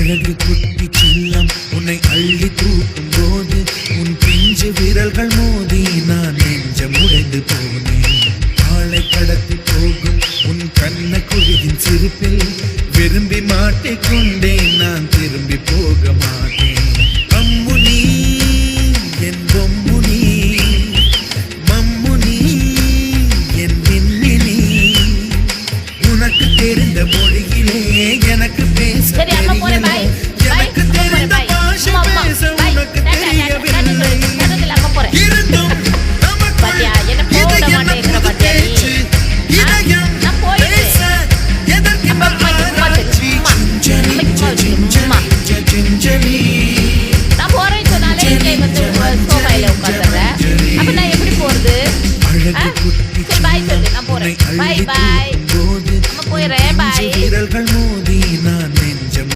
அழகு குட்டி செல்லம் உன்னை அள்ளி தூக்கும் போது உன் பிஞ்சு விரல்கள் மோதி நான் நெஞ்சம் உடைந்து போனேன். ஆளை கடத்தி போகும் உன் கண்ண குழியின் சிரிப்பில் விரும்பி மாட்டிக்கொண்டேன், நான் திரும்பி போக மாட்டேன். அம்முனி என் பொம்முனி, மம்முனி என் விண்ணினி, உனக்கு தெரிந்த மொழியிலே எனக்கு பேச தெரியல, எனக்கு தெரிந்த பாஷை பேச உனக்கு தெரியவில்லை. இருந்தும் நமக்குள் இது என்ன புது பேச்சு, இதயம் பேச எதற்கு இந்த ஆராய்ச்சி? Gingelly gingelly gingelly